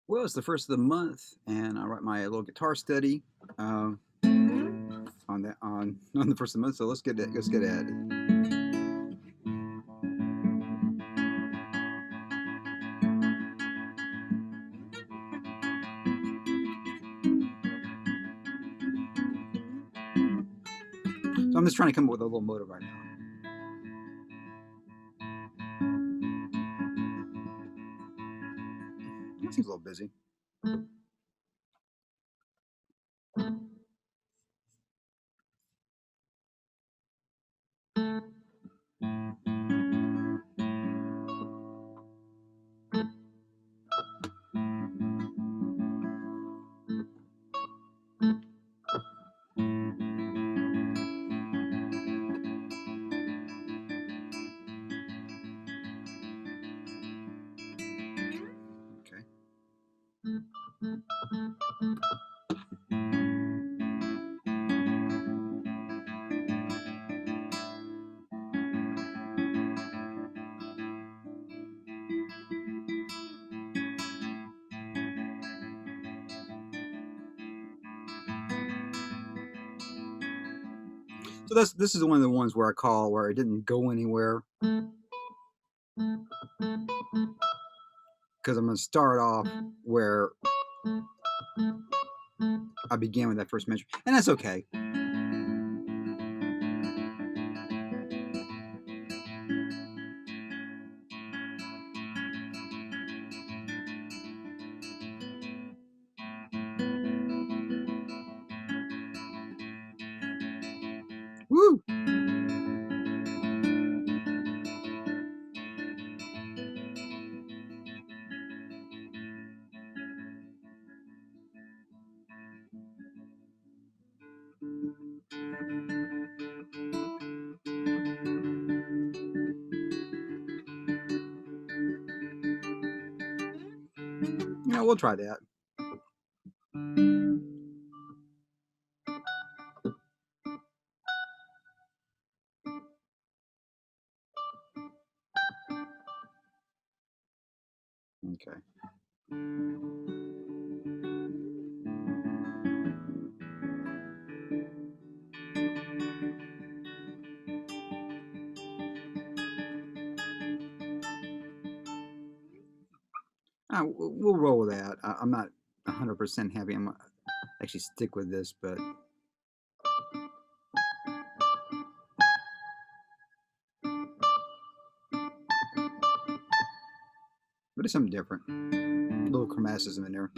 Well, it's the first of the month, and I write my little guitar study on that on the first of the month. So let's get at it. So I'm just trying to come up with a little motive right now. That seems a little busy. Okay. So this is one of the ones where I call where it didn't go anywhere because I'm going to start off where I began with that first measure, and that's okay. Woo! Yeah, we'll try that. Okay. We'll roll with that. I'm not 100% happy. I'm gonna actually stick with this, but it's something different. A little chromaticism in there.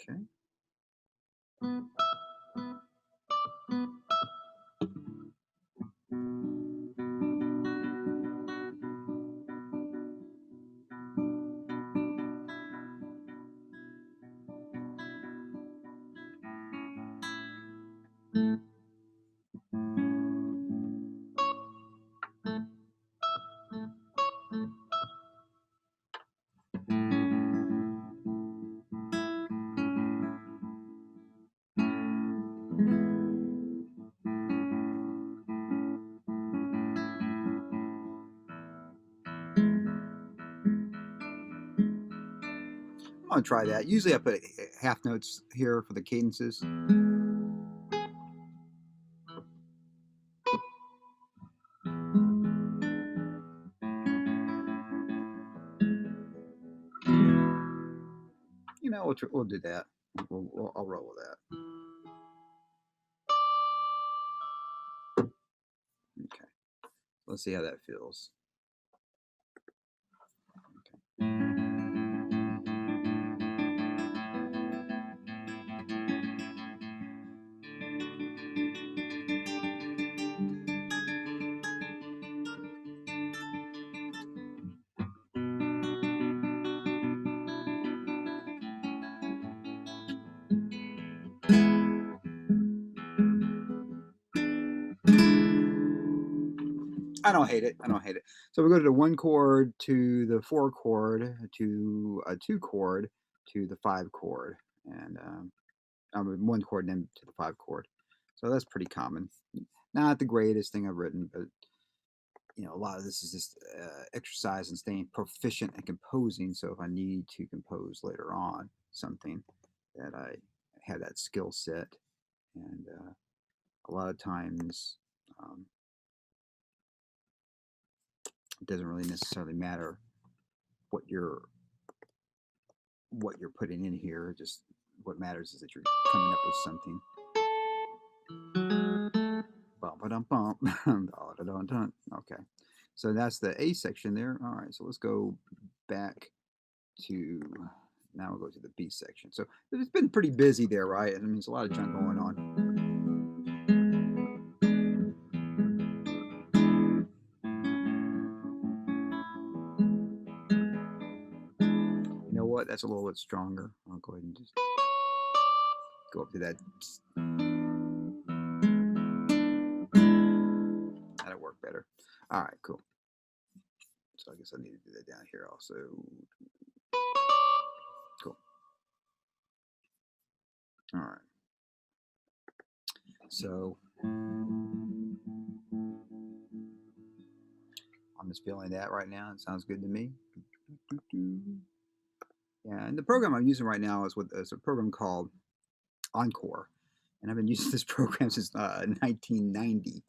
Okay. I'm gonna try that. Usually I put half notes here for the cadences. we'll do that. I'll roll with that. Okay. Let's see how that feels. I don't hate it. I don't hate it. So we go to the 1 chord, to the 4 chord, to a 2 chord, to the 5 chord, and 1 chord, and then to the 5 chord. So that's pretty common. Not the greatest thing I've written, but you know, a lot of this is just exercise and staying proficient at composing. So if I need to compose later on something, that I have that skill set, and a lot of times. It doesn't really necessarily matter what you're putting in here. Just what matters is that you're coming up with something. Okay, so that's the A section there. All right, so let's go back to, now we'll go to the B section. So it's been pretty busy there, right? I mean, there's a lot of junk going on. You know what? That's a little bit stronger. I'll go ahead and just go up to that. That'll work better. All right, cool. So I guess I need to do that down here also. Cool. All right. So I'm just feeling that right now. It sounds good to me. Yeah, and the program I'm using right now is a program called Encore, and I've been using this program since 1990,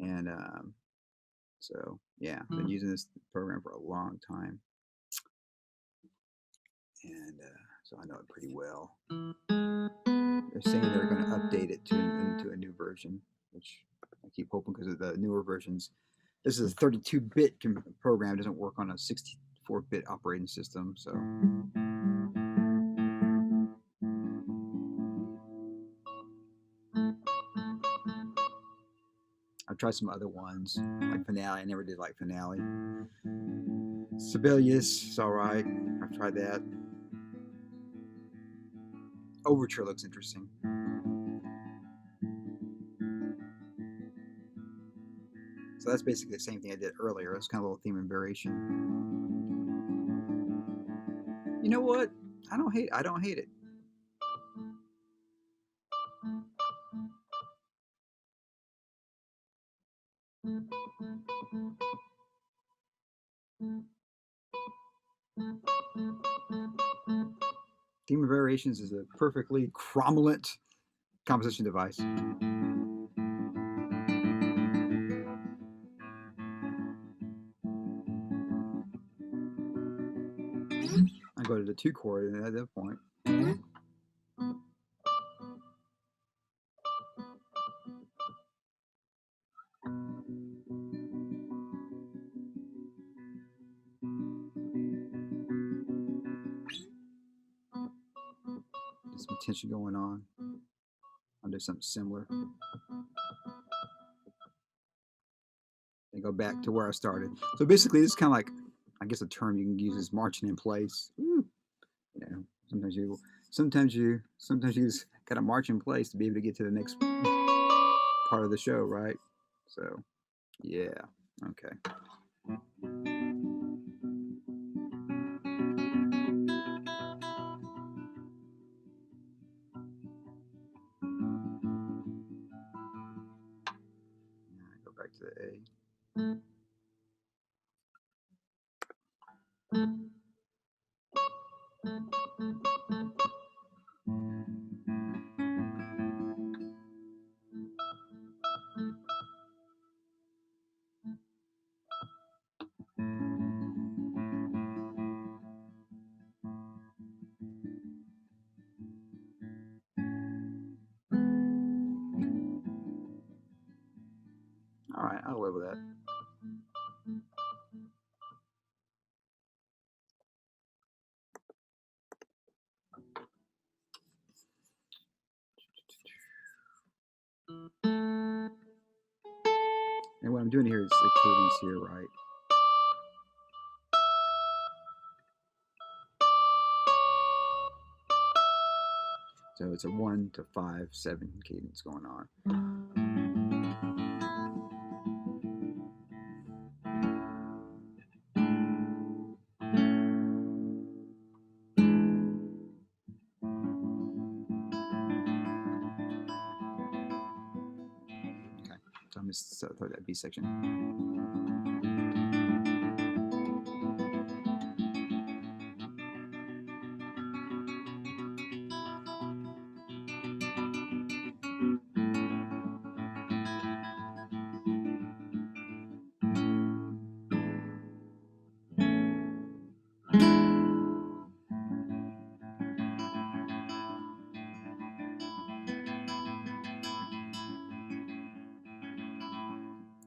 and so yeah, I've been using this program for a long time, and so I know it pretty well. They're saying they're going to update it into a new version, which I keep hoping, because of the newer versions. This is a 32-bit program. It doesn't work on a 64-bit operating system, so. I've tried some other ones, like Finale. I never did like Finale. Sibelius is all right. I've tried that. Overture looks interesting. So that's basically the same thing I did earlier. It's kind of a little theme and variation. You know what? I don't hate it. Theme and variations is a perfectly cromulent composition device. I go to the 2 chord at that point. There's some tension going on. I'll do something similar. And go back to where I started. So basically, this is kind of like, I guess a term you can use is marching in place. You know, sometimes you just got to march in place to be able to get to the next part of the show, right? So, yeah, okay. Go back to the A. I'll live with that. And what I'm doing here is the cadence here, right? So it's a 1 to 5, 7 cadence going on. Okay, so I'm just throw that B section.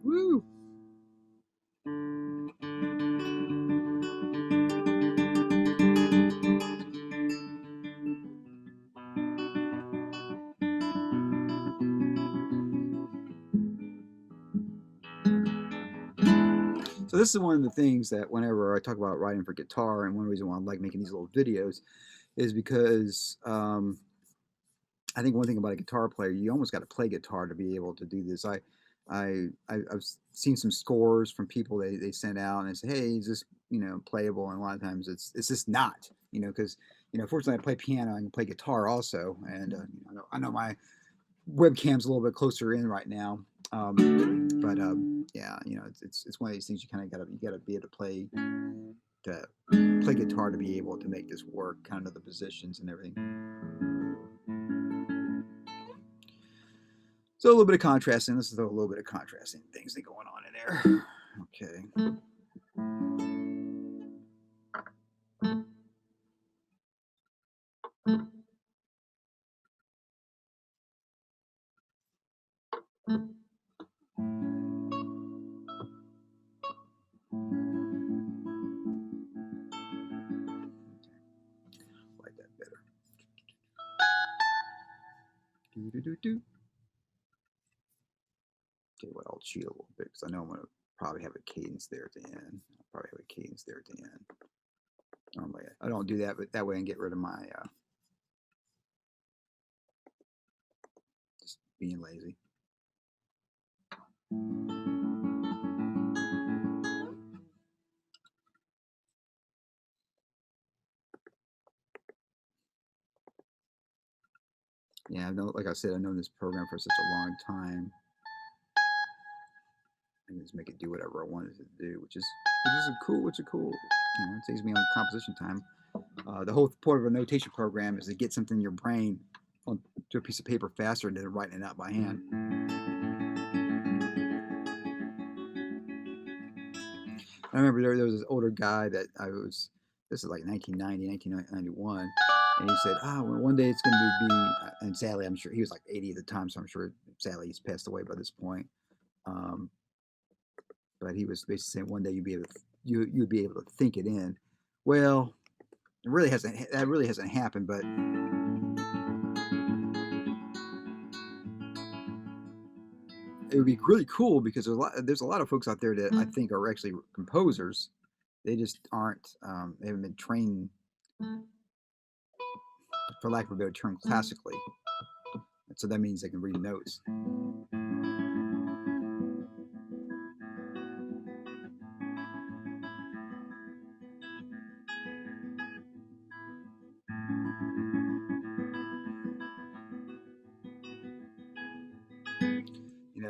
Woo! So this is one of the things that whenever I talk about writing for guitar, and one reason why I like making these little videos is because I think one thing about a guitar player, you almost got to play guitar to be able to do this. I've seen some scores from people they send out and they say, hey, is this playable? And a lot of times it's just not, because fortunately I play piano and I can play guitar also, and I know my webcam's a little bit closer in right now, but yeah, it's one of these things you kind of gotta be able to play guitar to be able to make this work, kind of the positions and everything. So a little bit of contrasting. Let's throw a little bit of contrasting things that going on in there. Okay. Like that better. Do. Okay, what I'll cheat a little bit because I know I'm gonna probably have a cadence there at the end. I'll probably have a cadence there at the end. Normally I don't do that, but that way I can get rid of my just being lazy. Yeah, I know. Like I said, I've known this program for such a long time. I can just make it do whatever I wanted it to do, which is cool. It saves me on composition time. The whole point of a notation program is to get something in your brain onto a piece of paper faster than writing it out by hand. I remember there was this older guy that this is like 1990, 1991, and he said, well, one day it's going to be, and sadly, I'm sure he was like 80 at the time, so I'm sure sadly he's passed away by this point. But he was basically saying one day you'd be able to think it in. Well, that really hasn't happened, but it would be really cool because there's a lot of folks out there that I think are actually composers. They just aren't. They haven't been trained, for lack of a better term, classically. So that means they can read notes.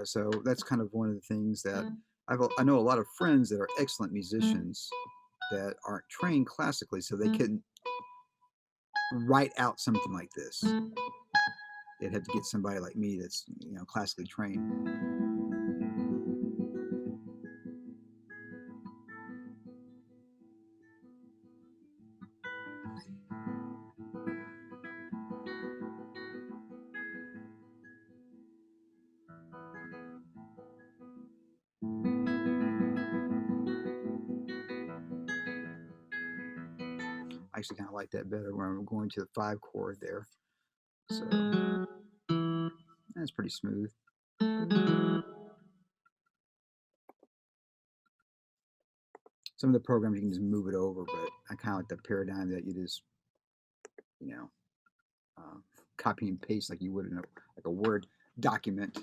So that's kind of one of the things that I know a lot of friends that are excellent musicians that aren't trained classically, so they couldn't write out something like this. They'd have to get somebody like me that's classically trained. I actually kind of like that better where I'm going to the 5 chord there. So that's pretty smooth. Some of the programs you can just move it over, but I kind of like the paradigm that you just, you know, copy and paste like you would in like a Word document.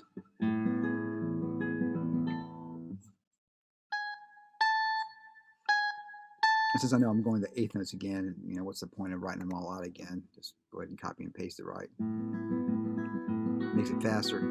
And since I know I'm going the 8th notes again, you know, what's the point of writing them all out again? Just go ahead and copy and paste it right. Makes it faster.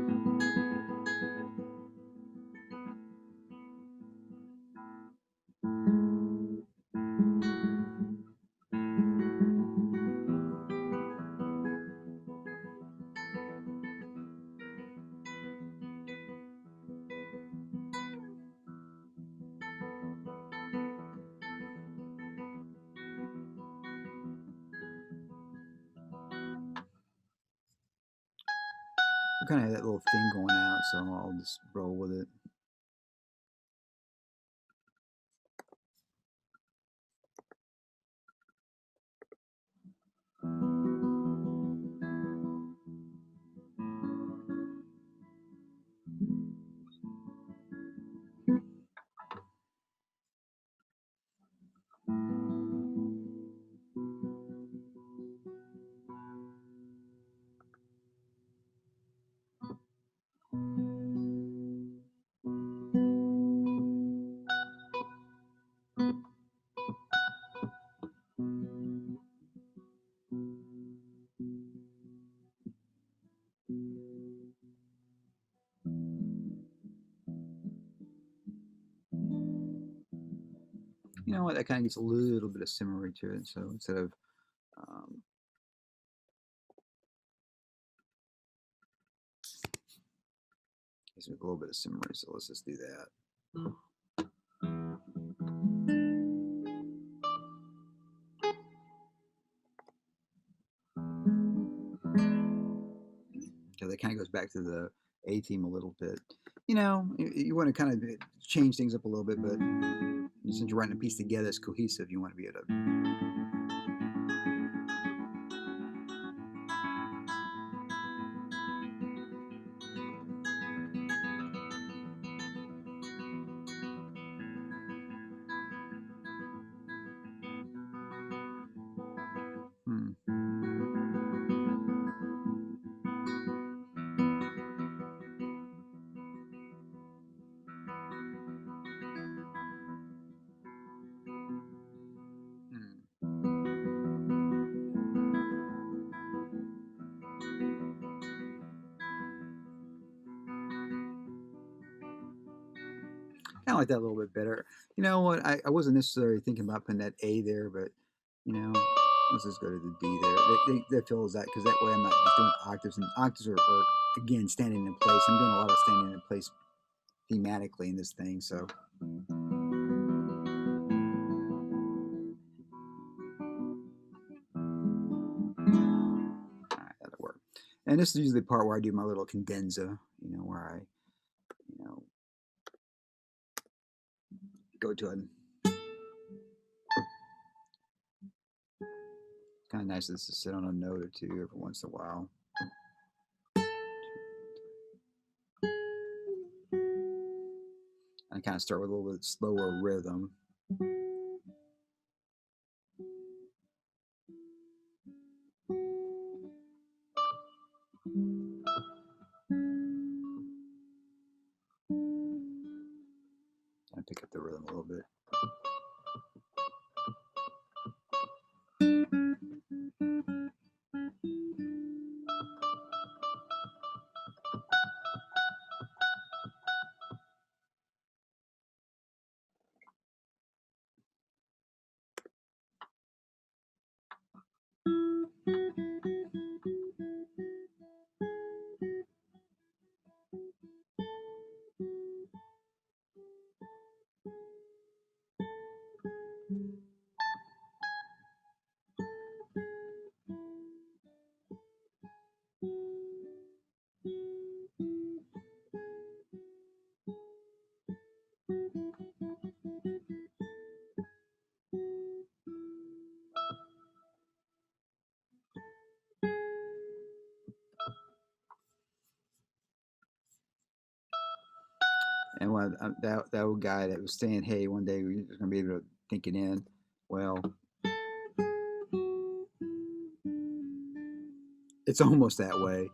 I kind of have that little thing going out, so I'll just roll with it. You know what? That kind of gets a little bit of simmery to it. So instead of gives it a little bit of simmery. So let's just do that. So that kind of goes back to the A theme a little bit. You know, you want to kind of change things up a little bit, but since you're writing a piece together, it's cohesive. You want to be able to. Kind of like that a little bit better. You know what? I wasn't necessarily thinking about putting that A there, but you know, let's just go to the D there. That fills that because that way I'm not just doing octaves, and octaves are again standing in place. I'm doing a lot of standing in place thematically in this thing, so. All right, that'll work. And this is usually the part where I do my little cadenza, you know, where I, you know, go to a kind of nice just to sit on a note or two every once in a while. I kind of start with a little bit slower rhythm. I pick up the rhythm a little bit. And when that old guy that was saying, "Hey, one day we're gonna be able to think it in," well, it's almost that way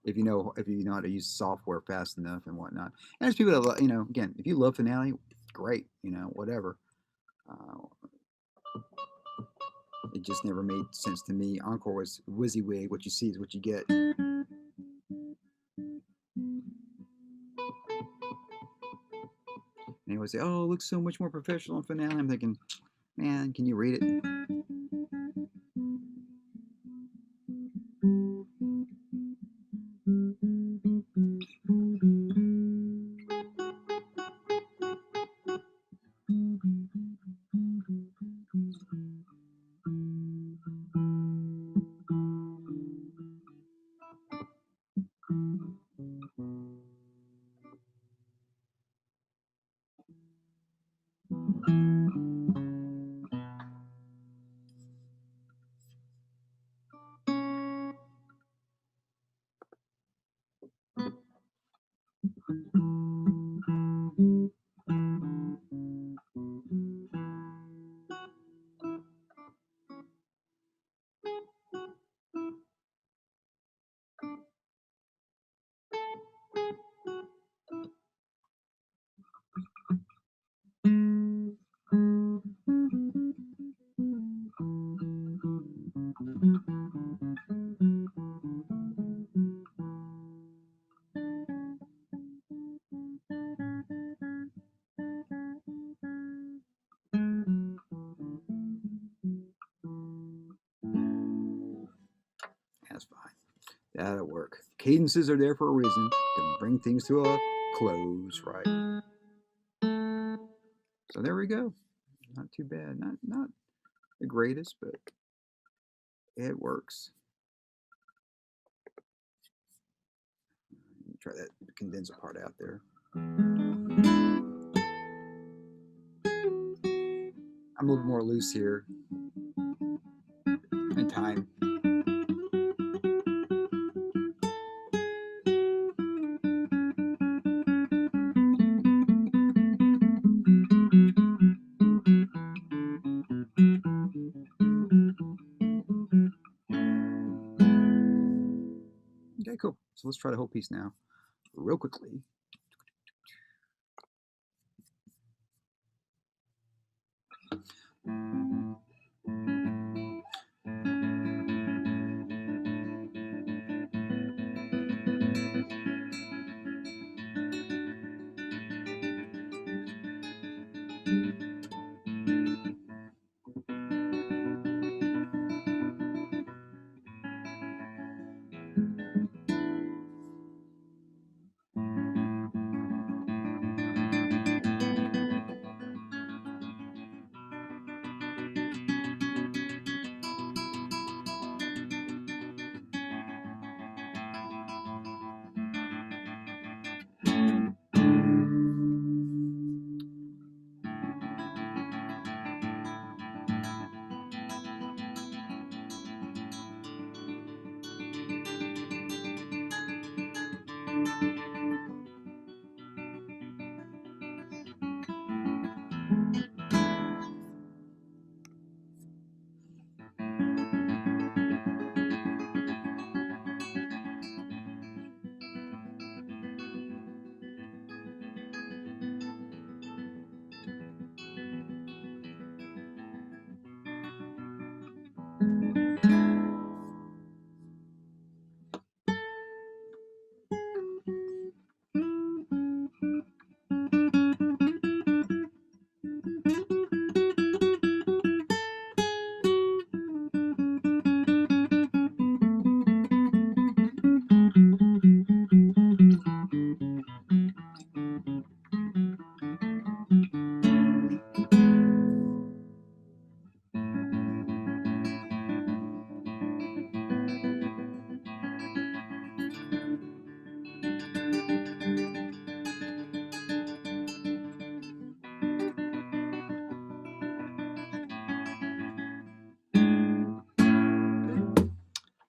if you know how to use software fast enough and whatnot. And there's people that again, if you love Finale, great, whatever. Uh, it just never made sense to me. Encore was WYSIWYG. What you see is what you get. And he would say, "Oh, it looks so much more professional in Finale." I'm thinking, man, can you read it? That's fine. That'll work. Cadences are there for a reason, to bring things to a close, right? So there we go. Not too bad. Not the greatest, but it works. Try that condenser part out there. I'm a little more loose here in time. Okay, cool. So let's try the whole piece now, real quickly.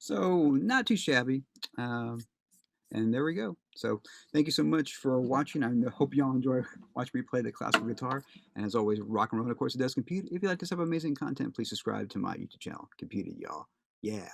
So not too shabby. And there we go. So thank you so much for watching. I hope y'all enjoy watching me play the classical guitar. And as always, rock and roll, of course, it does compute. If you like this type of amazing content, please subscribe to my YouTube channel. Computed, y'all. Yeah.